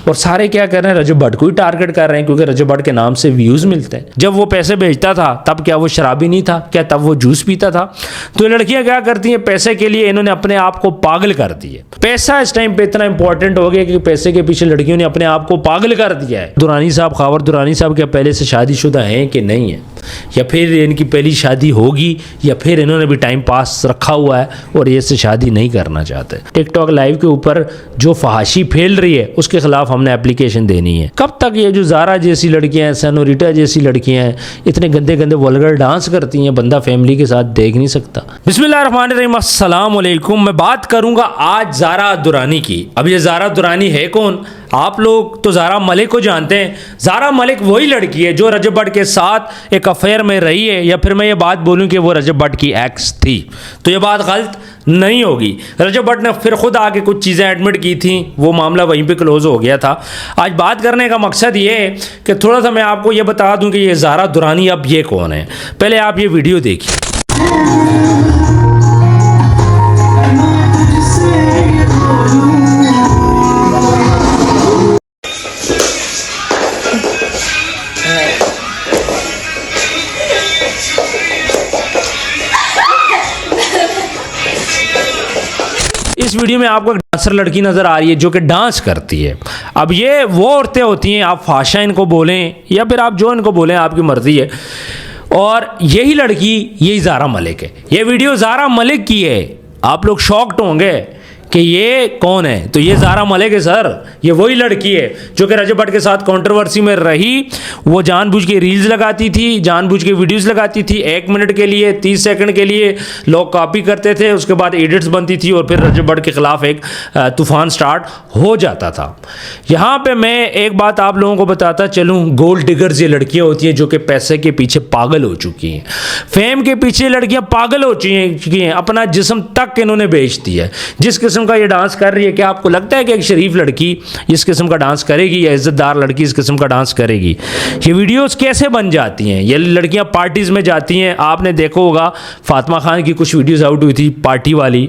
और सारे क्या कर रहे हैं, रजब भट्ट को ही टारगेट कर रहे हैं क्योंकि रजब भट्ट के नाम से व्यूज़ मिलते हैं। जब वो पैसे भेजता था तब क्या वो शराबी नहीं था, क्या तब वो जूस पीता था? तो ये लड़कियां क्या करती हैं, पैसे के लिए इन्होंने अपने आप को पागल कर दिया। पैसा इस टाइम पे इतना इंपॉर्टेंट हो गया कि पैसे के पीछे लड़कियों ने अपने आप को पागल कर दिया है। दुरानी साहब, खावर दुरानी साहब क्या पहले से शादीशुदा हैं कि नहीं है, या फिर इनकी पहली शादी होगी, या फिर इन्होंने भी टाइम पास रखा हुआ है और ये से शादी नहीं करना चाहते। टिकटॉक लाइव के ऊपर जो फहाशी फैल रही है उसके खिलाफ हमने एप्लीकेशन देनी है। कब तक ये जो ज़ारा जैसी लड़कियां हैं, सेनोरिटा जैसी लड़कियां हैं, इतने गंदे गंदे वल्गर डांस करती हैं, बंदा फैमिली के साथ देख नहीं सकता। बिस्मिल्लाहिर्रहमानिर्रहीम, अस्सलाम वालेकुम। मैं बात करूंगा आज ज़ारा दुरानी की। अब ये ज़ारा दुरानी है कौन? आप लोग तो ज़ारा मलिक को जानते हैं। ज़ारा मलिक वही लड़की है जो रजब भट्ट के साथ एक अफेयर में रही है, या फिर मैं ये बात बोलूं कि वो रजब भट्ट की एक्स थी तो ये बात गलत नहीं होगी। रजब भट्ट ने फिर खुद आके कुछ चीज़ें एडमिट की थी, वो मामला वहीं पे क्लोज हो गया था। आज बात करने का मकसद ये है कि थोड़ा सा मैं आपको ये बता दूं कि ये ज़ारा दुरानी अब ये कौन है। पहले आप ये वीडियो देखिए। इस वीडियो में आपको एक डांसर लड़की नज़र आ रही है जो कि डांस करती है। अब ये वो औरतें होती हैं, आप फाशा इनको बोलें या फिर आप जो इनको बोलें, आपकी मर्ज़ी है। और यही लड़की, यही ज़ारा मलिक है। ये वीडियो ज़ारा मलिक की है। आप लोग शॉक्ड होंगे कि ये कौन है, तो ये ज़ारा मलिक है सर। ये वही लड़की है जो कि रजब भट्ट के साथ कंट्रोवर्सी में रही। वो जानबूझ के रील्स लगाती थी, जानबूझ के वीडियोस लगाती थी, 1 मिनट के लिए, 30 सेकंड के लिए लोग कॉपी करते थे, उसके बाद एडिट्स बनती थी और फिर रजब भट्ट के खिलाफ एक तूफान स्टार्ट हो जाता था। यहाँ पे मैं एक बात आप लोगों को बताता चलूँ, गोल्ड डिगर्स ये लड़कियाँ होती हैं जो कि पैसे के पीछे पागल हो चुकी हैं, फेम के पीछे लड़कियाँ पागल हो चुकी हैं, अपना जिस्म तक इन्होंने बेच दिया है। जिस किस्म का ये डांस कर रही है, क्या आपको लगता है कि एक शरीफ लड़की इस किस्म का डांस करेगी या इज्जतदार लड़की इस किस्म का डांस करेगी? ये वीडियोस कैसे बन जाती हैं? ये लड़कियां पार्टीज में जाती हैं। आपने देखा होगा फातिमा खान की कुछ वीडियोस आउट हुई थी पार्टी वाली।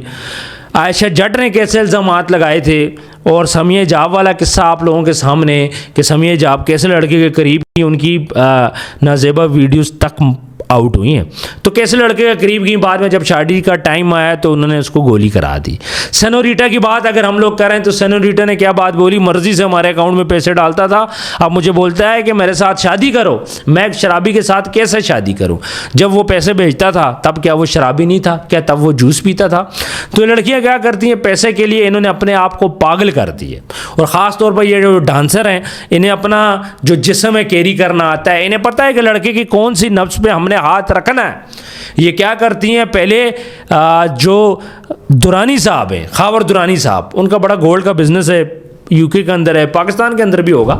आयशा जट ने कैसे इल्ज़ामात लगाए थे, और समिया जाब वाला किस्सा आप लोगों के सामने कि समिया जाब कैसे लड़के के करीब की, उनकी नाजेबा वीडियोस तक आउट हुई हैं। तो कैसे लड़के के करीब गई, बाद में जब शादी का टाइम आया तो उन्होंने उसको गोली करा दी। सेनोरिटा की बात अगर हम लोग करें तो सेनोरिटा ने क्या बात बोली, मर्जी से हमारे अकाउंट में पैसे डालता था, अब मुझे बोलता है कि मेरे साथ शादी करो। मैं एक शराबी के साथ कैसे शादी करूं? जब वो पैसे भेजता था तब क्या वो शराबी नहीं था, क्या तब वो जूस पीता था? तो लड़कियां क्या करती हैं, पैसे के लिए इन्होंने अपने आप को पागल कर दिए। और ख़ास तौर पर ये जो डांसर हैं, इन्हें अपना जो जिस्म है कैरी करना आता है। इन्हें पता है कि लड़के की कौन सी नब्ज पे हमने हाथ रखना है। ये क्या करती हैं, पहले जो दुरानी साहब हैं, खावर दुरानी साहब, उनका बड़ा गोल्ड का बिजनेस है, यूके के अंदर है, पाकिस्तान के अंदर भी होगा,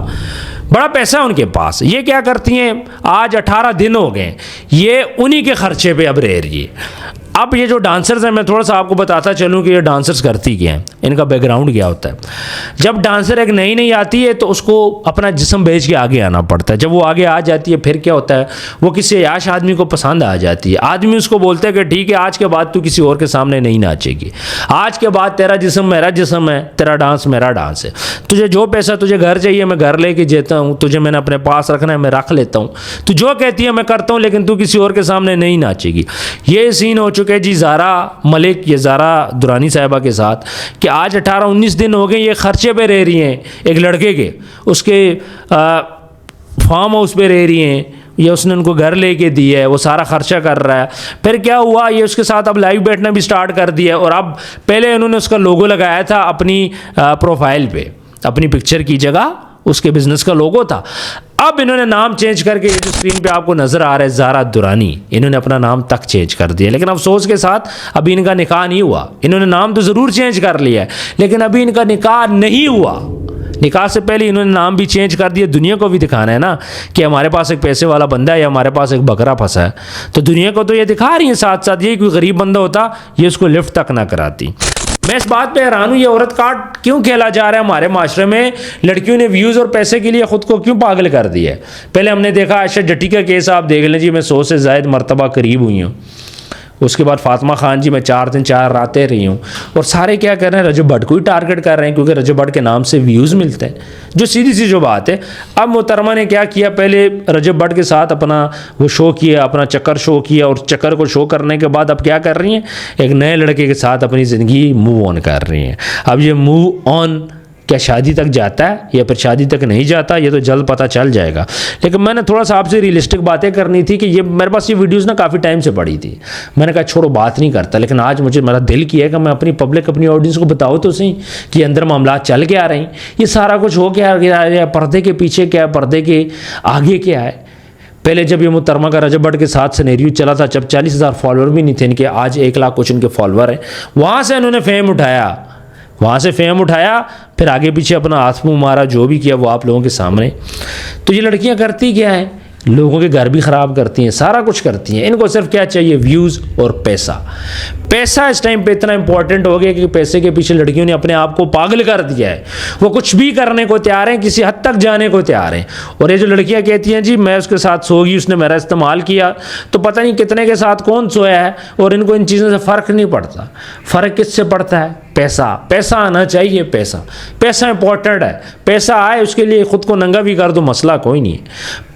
बड़ा पैसा है उनके पास। ये क्या करती हैं, आज 18 दिन हो गए, ये उन्हीं के खर्चे पे अब रह रही है। अब ये जो डांसर्स हैं, मैं थोड़ा सा आपको बताता चलूँ कि ये डांसर्स करती क्या हैं, इनका बैकग्राउंड क्या होता है। जब डांसर एक नई नई आती है तो उसको अपना जिस्म बेच के आगे आना पड़ता है। जब वो आगे आ जाती है फिर क्या होता है, वो किसी अयाश आदमी को पसंद आ जाती है। आदमी उसको बोलता है कि ठीक है, आज के बाद तू किसी और के सामने नहीं नाचेगी, आज के बाद तेरा जिस्म मेरा जिस्म है, तेरा डांस मेरा डांस है। तुझे जो पैसा, तुझे घर चाहिए मैं घर लेके देता हूँ, तुझे मैंने अपने पास रखना है मैं रख लेता हूँ, तू जो कहती है मैं करता हूँ, लेकिन तू किसी और के सामने नहीं नाचेगी। ये सीन हो चुके जी ज़ारा मलिक, ये ज़ारा दुरानी साहिबा के साथ, कि आज 18-19 दिन हो गए ये खर्चे पे रह रही हैं एक लड़के के, उसके फार्म हाउस पे रह रही हैं, या उसने उनको घर लेके दिया है, वो सारा खर्चा कर रहा है। फिर क्या हुआ, ये उसके साथ अब लाइव बैठना भी स्टार्ट कर दिया है। और अब पहले उन्होंने उसका लोगो लगाया था अपनी प्रोफाइल पे, अपनी पिक्चर की जगह उसके बिजनेस का लोगो था। अब इन्होंने नाम चेंज करके, ये जो स्क्रीन पे आपको नजर आ रहा है ज़ारा दुरानी, इन्होंने अपना नाम तक चेंज कर दिया। लेकिन अफसोस के साथ अभी इनका निकाह नहीं हुआ। इन्होंने नाम तो ज़रूर चेंज कर लिया है, लेकिन अभी इनका निकाह नहीं हुआ। निकाह से पहले इन्होंने नाम भी चेंज कर दिया। दुनिया को भी दिखाना है ना कि हमारे पास एक पैसे वाला बंदा है या हमारे पास एक बकरा फंसा है, तो दुनिया को तो ये दिखा रही है। साथ साथ ये कोई गरीब बंदा होता ये उसको लिफ्ट तक ना कराती। मैं इस बात पे हैरान हूँ, ये औरत कार्ड क्यों खेला जा रहा है हमारे माशरे में? लड़कियों ने व्यूज़ और पैसे के लिए ख़ुद को क्यों पागल कर दिया है? पहले हमने देखा आयशा जट्टी का केस, आप देख लें जी, मैं 100 से ज़ायद मरतबा करीब हुई हूँ, उसके बाद फातिमा खान जी मैं 4 दिन 4 रातें रही हूँ। और सारे क्या कर रहे हैं, रजब भट्ट को ही टारगेट कर रहे हैं क्योंकि रजब भट्ट के नाम से व्यूज़ मिलते हैं, जो सीधी सी जो बात है। अब मोहतरमा ने क्या किया, पहले रजब भट्ट के साथ अपना वो शो किया, अपना चक्कर शो किया, और चक्कर को शो करने के बाद अब क्या कर रही हैं, एक नए लड़के के साथ अपनी ज़िंदगी मूव ऑन कर रही हैं। अब ये मूव ऑन क्या शादी तक जाता है या फिर शादी तक नहीं जाता, ये तो जल्द पता चल जाएगा। लेकिन मैंने थोड़ा सा आपसे रियलिस्टिक बातें करनी थी कि ये मेरे पास ये वीडियोस ना काफ़ी टाइम से पड़ी थी, मैंने कहा छोड़ो बात नहीं करता, लेकिन आज मुझे मेरा दिल किया है कि मैं अपनी पब्लिक अपनी ऑडियंस को बताओ तो सही कि अंदर मामला चल के आ रहे हैं, ये सारा कुछ हो क्या है, पर्दे के पीछे क्या है, पर्दे के आगे क्या है। पहले जब ये मुहतरमा का रजब भट्ट के साथ सिनेरियो चला था, जब 40,000 फॉलोअर भी नहीं थे इनके, आज 1 लाख कुछ इनके फॉलोअर हैं, वहाँ से इन्होंने फेम उठाया, फिर आगे पीछे अपना हाथ मुँह मारा, जो भी किया वो आप लोगों के सामने। तो ये लड़कियां करती क्या हैं, लोगों के घर भी ख़राब करती हैं, सारा कुछ करती हैं। इनको सिर्फ क्या चाहिए, व्यूज़ और पैसा। पैसा इस टाइम पे इतना इंपॉर्टेंट हो गया कि पैसे के पीछे लड़कियों ने अपने आप को पागल कर दिया है, वो कुछ भी करने को तैयार हैं, किसी हद तक जाने को तैयार हैं। और ये जो लड़कियां कहती हैं जी मैं उसके साथ सोगी, उसने मेरा इस्तेमाल किया, तो पता नहीं कितने के साथ कौन सोया है, और इनको इन चीज़ों से फ़र्क नहीं पड़ता। फ़र्क किससे पड़ता है, पैसा आना चाहिए, पैसा इंपॉर्टेंट है। पैसा आए उसके लिए ख़ुद को नंगा भी कर दो, मसला कोई नहीं है,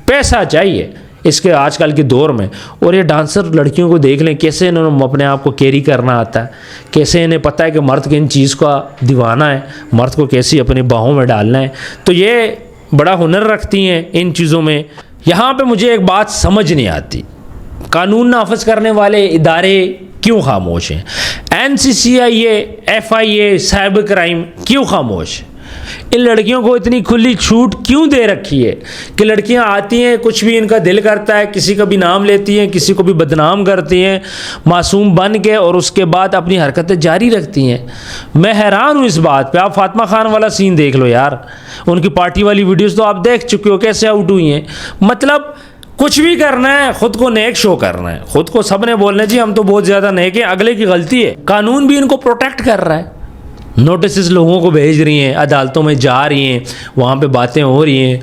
पैसा चाहिए इसके आजकल के दौर में। और ये डांसर लड़कियों को देख लें कैसे इन्होंने अपने आप को कैरी करना आता है, कैसे इन्हें पता है कि मर्द किन चीज़ का दीवाना है, मर्द को कैसे अपनी बाहों में डालना है। तो ये बड़ा हुनर रखती हैं इन चीज़ों में। यहाँ पे मुझे एक बात समझ नहीं आती, कानून नाफिज करने वाले इदारे क्यों खामोश हैं, NCCIA, FIA, साइबर क्राइम क्यों खामोश है। इन लड़कियों को इतनी खुली छूट क्यों दे रखी है कि लड़कियां आती हैं, कुछ भी इनका दिल करता है, किसी का भी नाम लेती हैं, किसी को भी बदनाम करती हैं मासूम बन के, और उसके बाद अपनी हरकतें जारी रखती हैं। मैं हैरान हूँ इस बात पे। आप फातिमा खान वाला सीन देख लो यार, उनकी पार्टी वाली वीडियोस तो आप देख चुके हो कैसे आउट हुई हैं। मतलब कुछ भी करना है, खुद को नेक शो करना है, खुद को सबने बोलना है जी हम तो बहुत ज़्यादा नेक हैं, अगले की गलती है। कानून भी इनको प्रोटेक्ट कर रहा है, नोटिस लोगों को भेज रही हैं, अदालतों में जा रही हैं, वहाँ पे बातें हो रही हैं।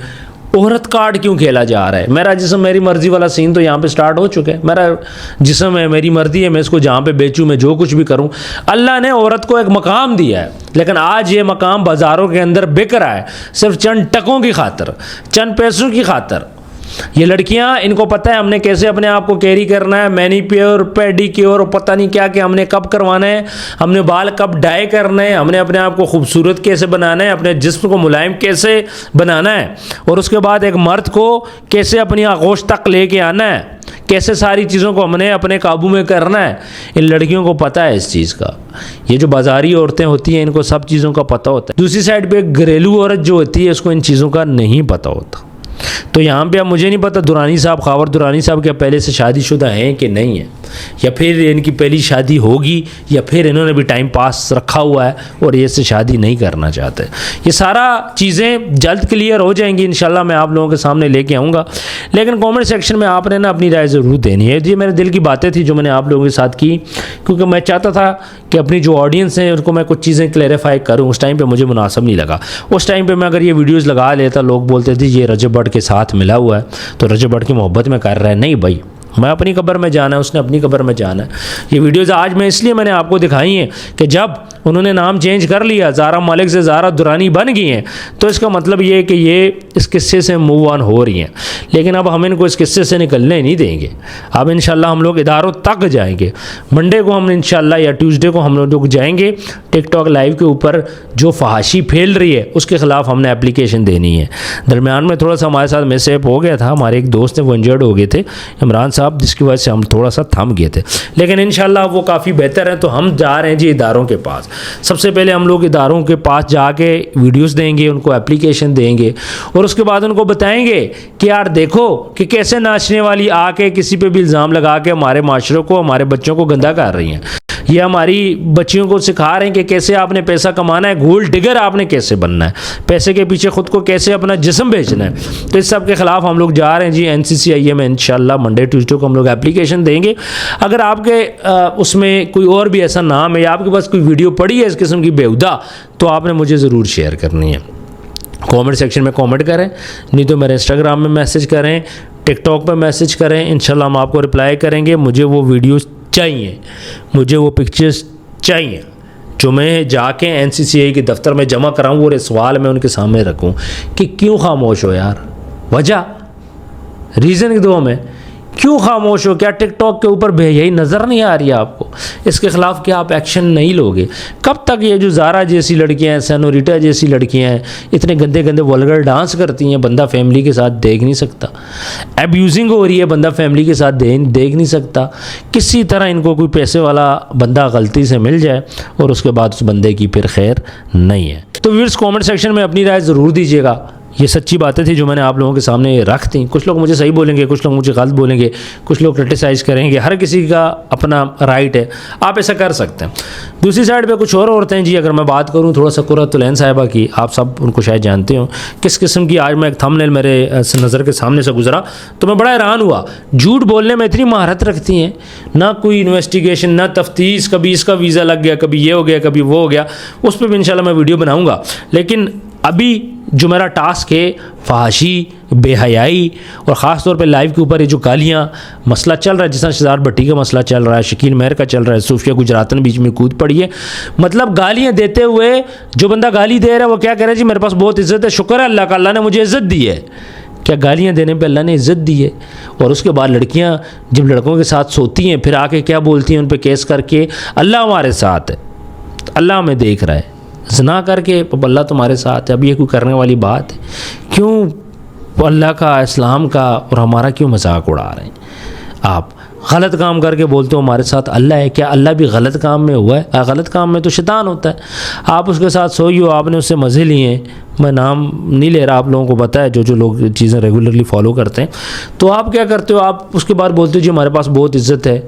औरत कार्ड क्यों खेला जा रहा है, मेरा जिस्म मेरी मर्ज़ी वाला सीन तो यहाँ पे स्टार्ट हो चुका है। मेरा जिस्म है, मेरी मर्ज़ी है, मैं इसको जहाँ पे बेचूँ, मैं जो कुछ भी करूँ। अल्लाह ने औरत को एक मकाम दिया है, लेकिन आज ये मकाम बाज़ारों के अंदर बिक रहा है सिर्फ चंद टकों की खातर, चंद पैसों की खातर। ये लड़कियां, इनको पता है हमने कैसे अपने आप को कैरी करना है, मैनीप्योर, पेडिक्योर, पता नहीं क्या कि हमने कब करवाना है, हमने बाल कब डाई करना है, हमने अपने आप को खूबसूरत कैसे बनाना है, अपने जिस्म को मुलायम कैसे बनाना है, और उसके बाद एक मर्द को कैसे अपनी आगोश तक लेके आना है, कैसे सारी चीज़ों को हमने अपने काबू में करना है। इन लड़कियों को पता है इस चीज़ का। ये जो बाज़ारी औरतें होती हैं इनको सब चीज़ों का पता होता है। दूसरी साइड पे घरेलू औरत जो होती है उसको इन चीज़ों का नहीं पता होता। तो यहाँ पे अब मुझे नहीं पता दुरानी साहब, खावर दुरानी साहब क्या पहले से शादीशुदा हैं कि नहीं है, या फिर इनकी पहली शादी होगी, या फिर इन्होंने भी टाइम पास रखा हुआ है और ये से शादी नहीं करना चाहते। ये सारा चीज़ें जल्द क्लियर हो जाएंगी इंशाल्लाह, मैं आप लोगों के सामने लेके आऊँगा। लेकिन कमेंट सेक्शन में आपने ना अपनी राय ज़रूर देनी है। ये मेरे दिल की बातें थी जो मैंने आप लोगों के साथ की, क्योंकि मैं चाहता था कि अपनी जो ऑडियंस है उनको मैं कुछ चीज़ें क्लैरिफाई करूँ। उस टाइम पर मुझे मुनासिब नहीं लगा। उस टाइम पर मैं अगर ये वीडियोज़ लगा लेता, लोग बोलते थे ये रजब भट्ट के साथ मिला हुआ है तो रजब भट्ट की मोहब्बत में कर रहा है। नहीं भाई, मैं अपनी कब्र में जाना है, उसने अपनी कब्र में जाना है। ये वीडियोज़ आज मैं इसलिए मैंने आपको दिखाई हैं कि जब उन्होंने नाम चेंज कर लिया, ज़ारा मलिक से ज़ारा दुरानी बन गई हैं, तो इसका मतलब ये है कि ये इस किस्से से मूव ऑन हो रही हैं। लेकिन अब हम इनको इस किस्से से निकलने नहीं देंगे। अब इंशाल्लाह हम लोग इदारों तक जाएंगे। मंडे को हम इंशाल्लाह या ट्यूसडे को हम लोग जाएंगे टिकटॉक लाइव के ऊपर। जो फहाशी फैल रही है उसके ख़िलाफ़ हमने एप्लीकेशन देनी है। दरमियान में थोड़ा सा हमारे साथ मिसहैप हो गया था, हमारे एक दोस्त हैं वो इंजर्ड हो गए थे, इमरान साहब, जिसकी वजह से हम थोड़ा सा थम गए थे। लेकिन इंशाल्लाह वो काफ़ी बेहतर हैं। तो हम जा रहे हैं जी इदारों के पास। सबसे पहले हम लोग इदारों के पास जाके वीडियोस देंगे, उनको एप्लीकेशन देंगे, और उसके बाद उनको बताएंगे कि यार देखो कि कैसे नाचने वाली आके किसी पे भी इल्ज़ाम लगा के हमारे माशरे को, हमारे बच्चों को गंदा कर रही हैं। ये हमारी बच्चियों को सिखा रहे हैं कि कैसे आपने पैसा कमाना है, गोल्ड डिगर आपने कैसे बनना है, पैसे के पीछे खुद को कैसे अपना जिस्म बेचना है। तो इस सब के ख़िलाफ़ हम लोग जा रहे हैं जी NCCIA में। इंशाल्लाह मंडे ट्यूसडे को हम लोग एप्लीकेशन देंगे। अगर आपके उसमें कोई और भी ऐसा नाम है या आपके पास कोई वीडियो पड़ी है इस किस्म की बेहुदा, तो आपने मुझे ज़रूर शेयर करनी है। कमेंट सेक्शन में कमेंट करें, नहीं तो मेरे इंस्टाग्राम में मैसेज करें, टिकटॉक पर मैसेज करें। इंशाल्लाह हम आपको रिप्लाई करेंगे। मुझे वो वीडियोस चाहिए, मुझे वो पिक्चर्स चाहिए जो मैं जाके NCCI के दफ्तर में जमा कराऊँ और सवाल मैं उनके सामने रखूँ कि क्यों खामोश हो यार, वजह रीज़न दो हमें, क्यों खामोश हो? क्या टिकटॉक के ऊपर बेहयाई नज़र नहीं आ रही है आपको? इसके ख़िलाफ़ क्या आप एक्शन नहीं लोगे? कब तक ये जो ज़ारा जैसी लड़कियां हैं, सेनोरिटा जैसी लड़कियां हैं, इतने गंदे गंदे वल्गर डांस करती हैं, बंदा फैमिली के साथ देख नहीं सकता? एब्यूजिंग हो रही है, बंदा फैमिली के साथ देख नहीं सकता? किसी तरह इनको कोई पैसे वाला बंदा गलती से मिल जाए और उसके बाद उस बंदे की फिर खैर नहीं है। तो व्यूअर्स कमेंट सेक्शन में अपनी राय ज़रूर दीजिएगा। ये सच्ची बातें थी जो मैंने आप लोगों के सामने रख दी। कुछ लोग मुझे सही बोलेंगे, कुछ लोग मुझे गलत बोलेंगे, कुछ लोग क्रिटिसाइज़ करेंगे, हर किसी का अपना राइट है, आप ऐसा कर सकते हैं। दूसरी साइड पे कुछ और औरतें जी, अगर मैं बात करूं थोड़ा सा कुर्रतुलैन साहिबा की, आप सब उनको शायद जानते हो किस किस्म की, आज मैं एक थंबनेल मेरे नज़र के सामने से गुजरा तो मैं बड़ा हैरान हुआ। झूठ बोलने में इतनी महारत रखती हैं, ना कोई इन्वेस्टिगेशन, ना तफ्तीश, कभी इसका वीज़ा लग गया, कभी ये हो गया, कभी वो हो गया, उस पर भी इंशाल्लाह मैं वीडियो बनाऊँगा। लेकिन अभी जो मेरा टास्क है, फहाशी, बेहयाई और ख़ास तौर पे लाइव के ऊपर ये जो गालियाँ मसला चल रहा है, जिस तरह शहजाद भट्टी का मसला चल रहा है, शकील मेहर का चल रहा है, सूफिया गुजरातन बीच में कूद पड़ी है। मतलब गालियाँ देते हुए जो बंदा गाली दे रहा है वो क्या कह रहा है जी, मेरे पास बहुत इज़्ज़त है, शुक्र है अल्लाह का, अल्लाह ने मुझे इज़्ज़त दी है। क्या गालियाँ देने पे अल्लाह ने इज़्ज़त दी है? और उसके बाद लड़कियाँ जब लड़कों के साथ सोती हैं फिर आके क्या बोलती हैं उन पर केस करके, अल्लाह हमारे साथ है, अल्लाह हमें देख रहा है, ज़िना करके अल्लाह तुम्हारे साथ है। अब ये कोई करने वाली बात है? क्यों अल्लाह का, इस्लाम का और हमारा क्यों मजाक उड़ा रहे हैं आप? गलत काम करके बोलते हो हमारे साथ अल्लाह है। क्या अल्लाह भी गलत काम में हुआ है? गलत काम में तो शैतान होता है। आप उसके साथ सोई हो, आपने उससे मज़े लिए हैं, मैं नाम नहीं ले रहा, आप लोगों को पता है जो लोग चीज़ें रेगुलरली फॉलो करते हैं। तो आप क्या करते हो, आप उसके बाद बोलते हो जी हमारे पास बहुत इज़्ज़त है।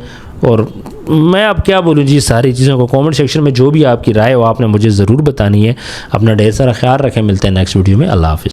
और मैं अब क्या बोलूँ जी, सारी चीज़ों को कमेंट सेक्शन में जो भी आपकी राय हो आपने मुझे ज़रूर बतानी है। अपना ढेर सारा ख्याल रखें, मिलते हैं नेक्स्ट वीडियो में। अल्लाह हाफ़िज़।